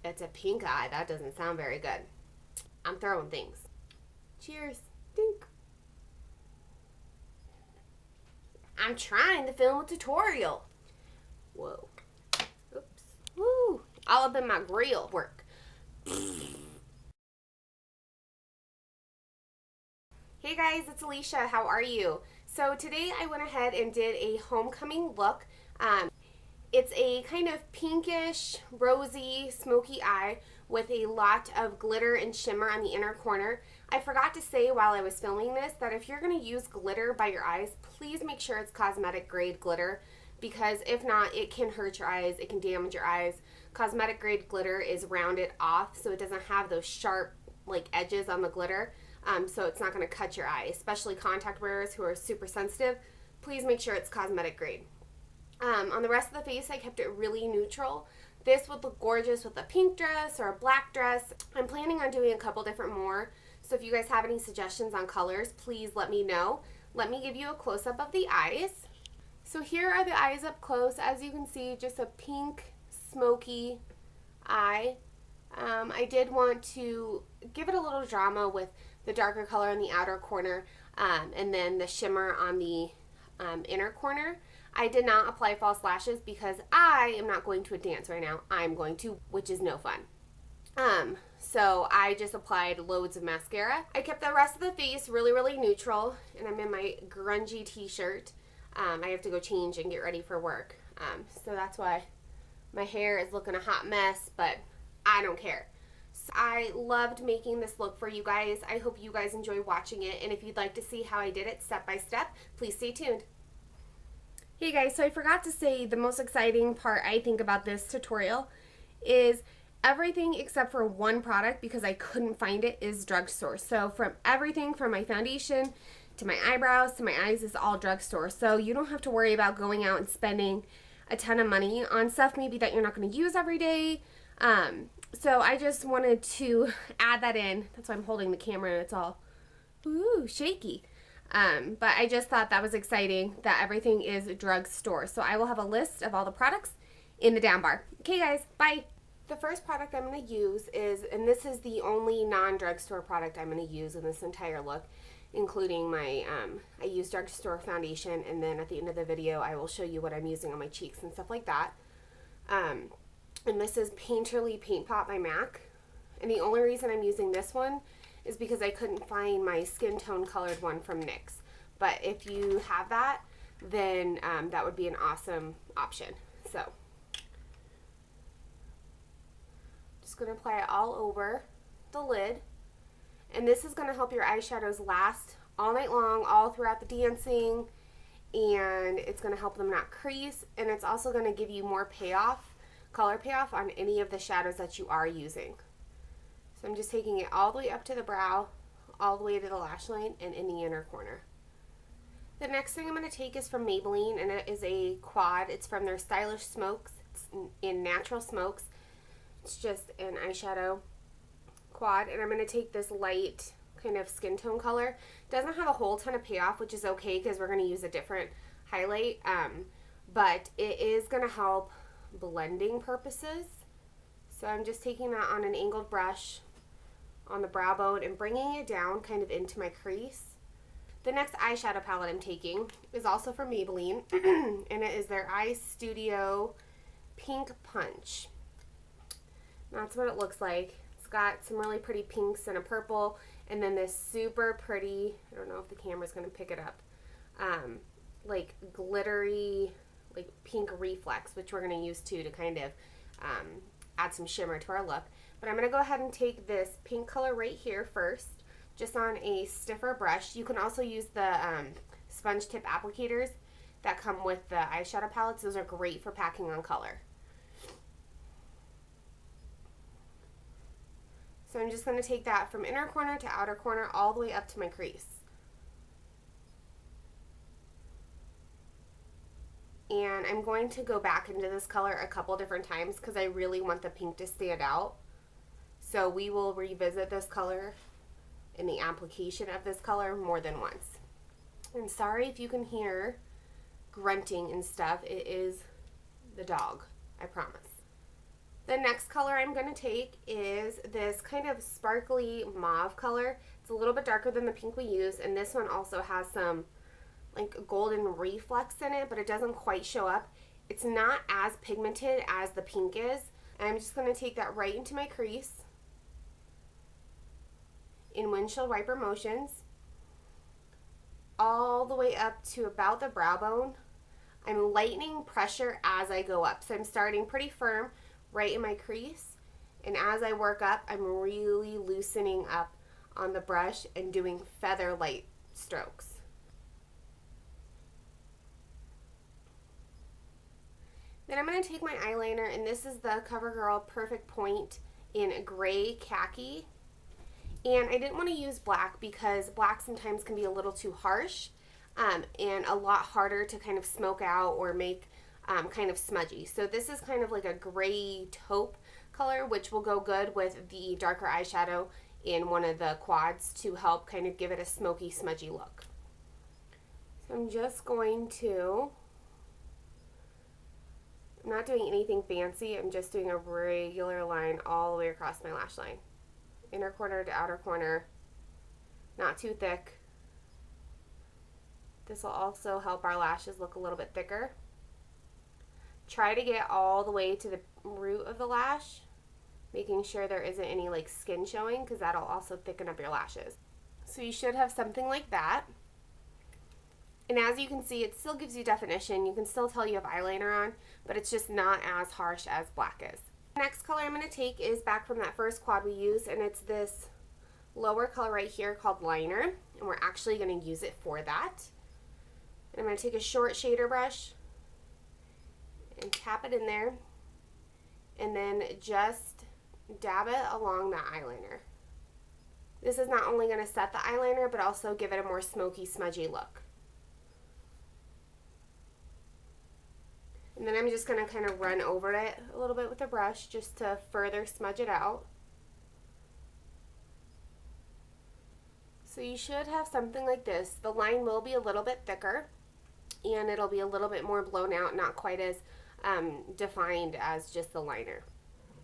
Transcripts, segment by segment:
It's a pink eye. That doesn't sound very good. I'm throwing things. Cheers. Dink. I'm trying to film a tutorial. Whoa. Oops. Woo. All up in my grill work. Hey guys, it's Alicia. How are you? So today I went ahead and did a homecoming look. It's a kind of pinkish, rosy, smoky eye with a lot of glitter and shimmer on the inner corner. I forgot to say while I was filming this that if you're going to use glitter by your eyes, please make sure it's cosmetic grade glitter, because if not, it can hurt your eyes, it can damage your eyes. Cosmetic grade glitter is rounded off, so it doesn't have those sharp like edges on the glitter, so it's not going to cut your eye, especially contact wearers who are super sensitive. Please make sure it's cosmetic grade. On the rest of the face, I kept it really neutral. This would look gorgeous with a pink dress or a black dress. I'm planning on doing a couple different more, so if you guys have any suggestions on colors, please let me know. Let me give you a close-up of the eyes. So here are the eyes up close. As you can see, just a pink, smoky eye. I did want to give it a little drama with the darker color in the outer corner, and then the shimmer on the inner corner. I did not apply false lashes because I am not going to a dance right now. I'm going to, which is no fun. So I just applied loads of mascara. I kept the rest of the face really neutral, and I'm in my grungy t-shirt. I have to go change and get ready for work. So that's why my hair is looking a hot mess, but I don't care. So I loved making this look for you guys. I hope you guys enjoy watching it, and if you'd like to see how I did it step by step, please stay tuned. Hey guys, so I forgot to say the most exciting part I think about this tutorial is everything except for one product, because I couldn't find it, is drugstore. So from everything from my foundation to my eyebrows to my eyes is all drugstore. So you don't have to worry about going out and spending a ton of money on stuff maybe that you're not going to use every day. So I just wanted to add that in. That's why I'm holding the camera and it's all shaky. But I just thought that was exciting that everything is drugstore. So I will have a list of all the products in the down bar. Okay guys, bye. The first product I'm going to use is, and this is the only non-drugstore product I'm going to use in this entire look, including my, I use drugstore foundation, and then at the end of the video I will show you what I'm using on my cheeks and stuff like that. And this is Painterly Paint Pot by MAC. And the only reason I'm using this one is because I couldn't find my skin tone colored one from NYX. But if you have that, then that would be an awesome option. So, just going to apply it all over the lid. And this is going to help your eyeshadows last all night long, all throughout the dancing. And it's going to help them not crease. And it's also going to give you more payoff, color payoff on any of the shadows that you are using. So I'm just taking it all the way up to the brow, all the way to the lash line, and in the inner corner. The next thing I'm going to take is from Maybelline, and it is a quad. It's from their Stylish Smokes. It's in Natural Smokes. It's just an eyeshadow quad, and I'm going to take this light kind of skin tone color. It doesn't have a whole ton of payoff, which is okay because we're going to use a different highlight, but it is going to help blending purposes. So I'm just taking that on an angled brush on the brow bone and bringing it down kind of into my crease. The next eyeshadow palette I'm taking is also from Maybelline, and it is their Eyestudio Pink Punch. That's what it looks like. It's got some really pretty pinks and a purple, and then this super pretty, I don't know if the camera's going to pick it up, like glittery, like pink reflex, which we're going to use too to kind of add some shimmer to our look. But I'm going to go ahead and take this pink color right here first, just on a stiffer brush. You can also use the sponge tip applicators that come with the eyeshadow palettes. Those are great for packing on color. So I'm just going to take that from inner corner to outer corner all the way up to my crease. And I'm going to go back into this color a couple different times because I really want the pink to stand out. So we will revisit this color in the application of this color more than once. And sorry if you can hear grunting and stuff. It is the dog, I promise. The next color I'm going to take is this kind of sparkly mauve color. It's a little bit darker than the pink we used, and this one also has some like golden reflex in it, but it doesn't quite show up. It's not as pigmented as the pink is. And I'm just going to take that right into my crease in windshield wiper motions, all the way up to about the brow bone. I'm lightening pressure as I go up. So I'm starting pretty firm right in my crease, and as I work up, I'm really loosening up on the brush and doing feather light strokes. Then I'm going to take my eyeliner, and this is the CoverGirl Perfect Point in gray khaki. And I didn't want to use black because black sometimes can be a little too harsh and a lot harder to kind of smoke out or make kind of smudgy. So this is kind of like a gray taupe color, which will go good with the darker eyeshadow in one of the quads to help kind of give it a smoky, smudgy look. So I'm just going to, I'm not doing anything fancy, I'm just doing a regular line all the way across my lash line. Inner corner to outer corner, not too thick. This will also help our lashes look a little bit thicker. Try to get all the way to the root of the lash, making sure there isn't any like skin showing, because that'll also thicken up your lashes. So you should have something like that. And as you can see, it still gives you definition. You can still tell you have eyeliner on, but it's just not as harsh as black is. The next color I'm going to take is back from that first quad we used, and it's this lower color right here called Liner, and we're actually going to use it for that. And I'm going to take a short shader brush and tap it in there, and then just dab it along that eyeliner. This is not only going to set the eyeliner, but also give it a more smoky, smudgy look. And then I'm just going to kind of run over it a little bit with a brush just to further smudge it out. So you should have something like this. The line will be a little bit thicker, and it'll be a little bit more blown out, not quite as defined as just the liner.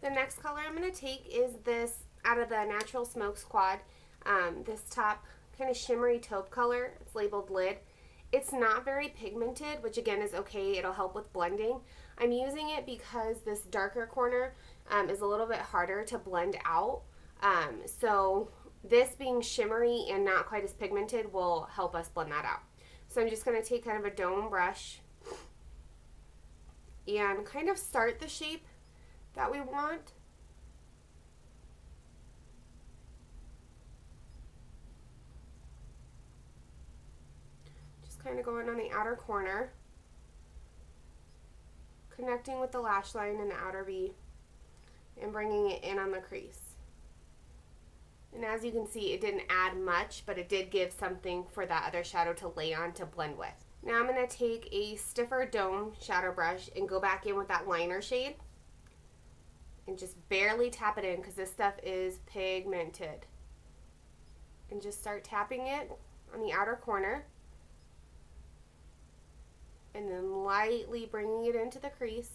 The next color I'm going to take is this out of the Natural Smokes quad, this top kind of shimmery taupe color. It's labeled Lid. It's not very pigmented, which again is okay. It'll help with blending. I'm using it because this darker corner is a little bit harder to blend out. So this being shimmery and not quite as pigmented will help us blend that out. So I'm just going to take kind of a dome brush and kind of start the shape that we want. Kind of going on the outer corner, connecting with the lash line in the outer V, and bringing it in on the crease. And as you can see, it didn't add much, but it did give something for that other shadow to lay on to blend with. Now I'm going to take a stiffer dome shadow brush and go back in with that liner shade and just barely tap it in, because this stuff is pigmented. And just start tapping it on the outer corner, and then lightly bringing it into the crease,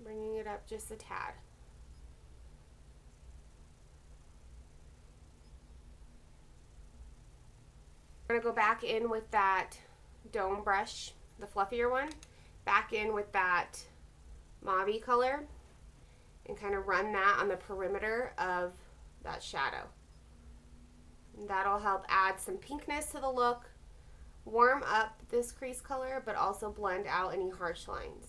bringing it up just a tad. I'm going to go back in with that dome brush, the fluffier one, back in with that mauve color, and kind of run that on the perimeter of that shadow. That'll help add some pinkness to the look, warm up this crease color, but also blend out any harsh lines.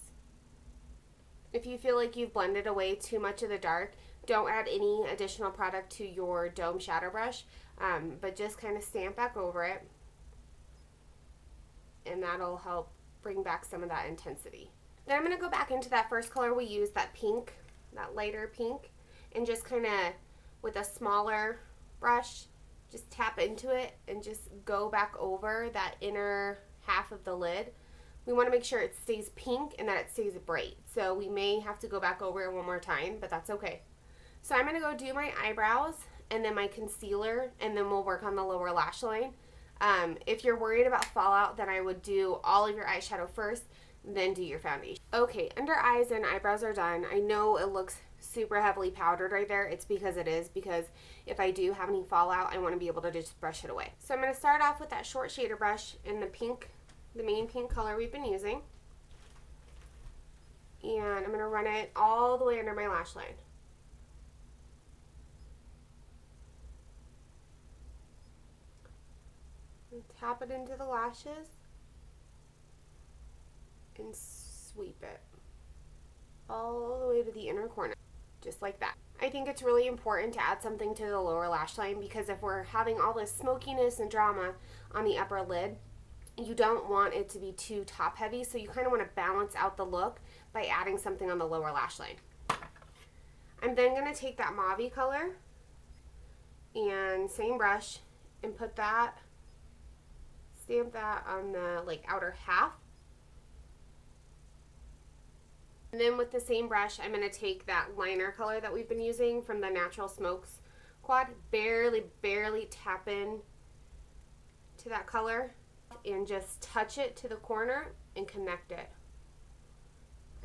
If you feel like you've blended away too much of the dark, don't add any additional product to your dome shadow brush, but just kind of stamp back over it, and that'll help bring back some of that intensity. Then I'm going to go back into that first color we used, that pink, that lighter pink, and just kind of with a smaller brush, just tap into it and just go back over that inner half of the lid. We want to make sure it stays pink and that it stays bright. So we may have to go back over it one more time, but that's okay. So I'm going to go do my eyebrows and then my concealer, and then we'll work on the lower lash line. If you're worried about fallout, then I would do all of your eyeshadow first, then do your foundation. Okay, under eyes and eyebrows are done. I know it looks super heavily powdered right there. It's because it is, because if I do have any fallout, I want to be able to just brush it away. So I'm going to start off with that short shader brush in the pink, the main pink color we've been using. And I'm going to run it all the way under my lash line. And tap it into the lashes and sweep it all the way to the inner corner, just like that. I think it's really important to add something to the lower lash line, because if we're having all this smokiness and drama on the upper lid, you don't want it to be too top heavy, so you kind of want to balance out the look by adding something on the lower lash line. I'm then going to take that mauve color and same brush and put that, stamp that on the like outer half. And then with the same brush, I'm going to take that liner color that we've been using from the Natural Smokes quad, barely tap in to that color and just touch it to the corner and connect it.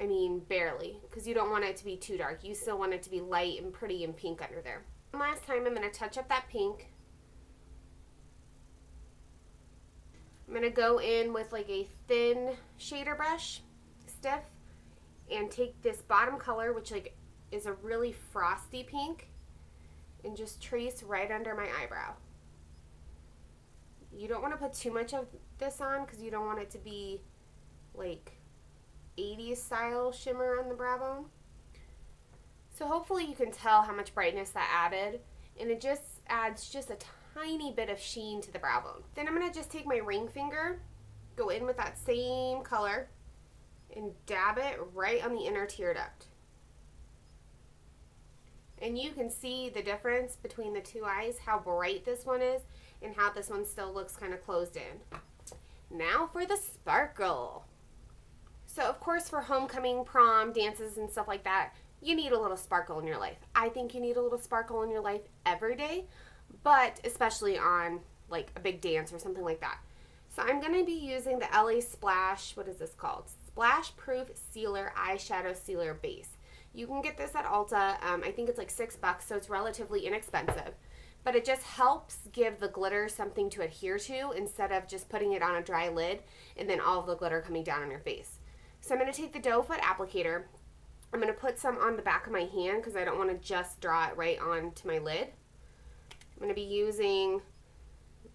I mean barely, because you don't want it to be too dark. You still want it to be light and pretty and pink under there. And last time, I'm going to touch up that pink. I'm going to go in with like a thin shader brush, stiff, and take this bottom color, which like is a really frosty pink, and just trace right under my eyebrow. You don't want to put too much of this on, because you don't want it to be like 80s style shimmer on the brow bone. So hopefully you can tell how much brightness that added, and it just adds just a tiny bit of sheen to the brow bone. Then I'm going to just take my ring finger, go in with that same color, and dab it right on the inner tear duct. And you can see the difference between the two eyes, how bright this one is and how this one still looks kind of closed in. Now for the sparkle. So of course, for homecoming, prom, dances and stuff like that, you need a little sparkle in your life. I think you need a little sparkle in your life every day, but especially on like a big dance or something like that. So I'm going to be using the LA Splash, what is this called? Splash Proof Sealer Eyeshadow Sealer Base. You can get this at Ulta. I think it's like $6, so it's relatively inexpensive. But it just helps give the glitter something to adhere to, instead of just putting it on a dry lid and then all of the glitter coming down on your face. So I'm going to take the doe foot applicator. I'm going to put some on the back of my hand, because I don't want to just draw it right onto my lid. I'm going to be using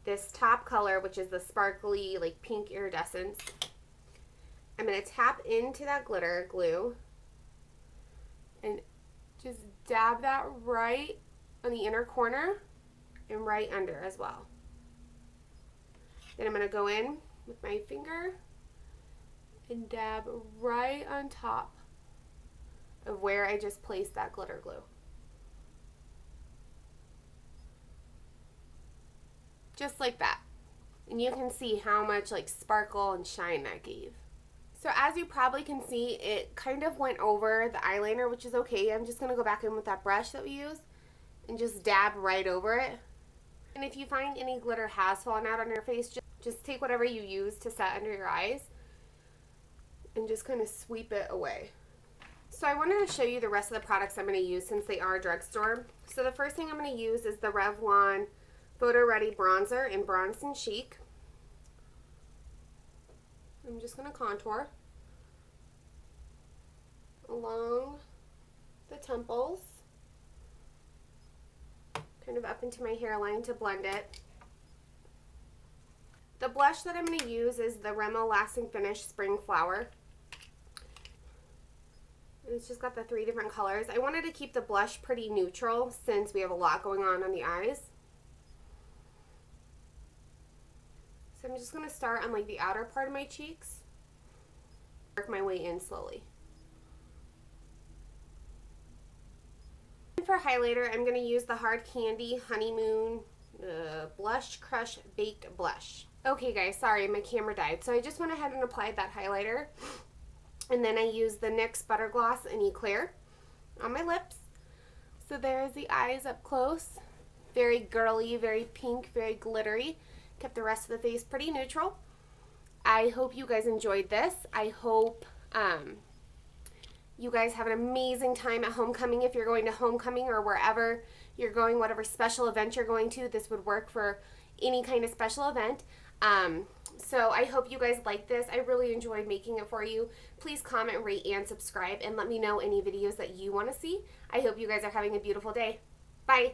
this top color, which is the sparkly like pink iridescence. I'm going to tap into that glitter glue and just dab that right on the inner corner and right under as well. Then I'm going to go in with my finger and dab right on top of where I just placed that glitter glue. Just like that. And you can see how much like sparkle and shine that gave. So as you probably can see, it kind of went over the eyeliner, which is okay. I'm just going to go back in with that brush that we used and just dab right over it. And if you find any glitter has fallen out on your face, just take whatever you use to set under your eyes and just kind of sweep it away. So I wanted to show you the rest of the products I'm going to use, since they are drugstore. So the first thing I'm going to use is the Revlon photoready bronzer in Bronze and Chic. I'm just going to contour along the temples, kind of up into my hairline to blend it. The blush that I'm going to use is the Rimmel Lasting Finish Spring Flower. And it's just got the 3 different colors. I wanted to keep the blush pretty neutral, since we have a lot going on the eyes. So I'm just going to start on like the outer part of my cheeks, work my way in slowly. And for highlighter, I'm going to use the Hard Candy Honeymoon Blush Crush Baked Blush. Okay guys, sorry, my camera died. So I just went ahead and applied that highlighter. And then I used the NYX Butter Gloss in Eclair on my lips. So there's the eyes up close. Very girly, very pink, very glittery. Kept the rest of the face pretty neutral. I hope you guys enjoyed this. I hope you guys have an amazing time at homecoming. If you're going to homecoming or wherever you're going, whatever special event you're going to, this would work for any kind of special event. So I hope you guys like this. I really enjoyed making it for you. Please comment, rate, and subscribe, and let me know any videos that you want to see. I hope you guys are having a beautiful day. Bye.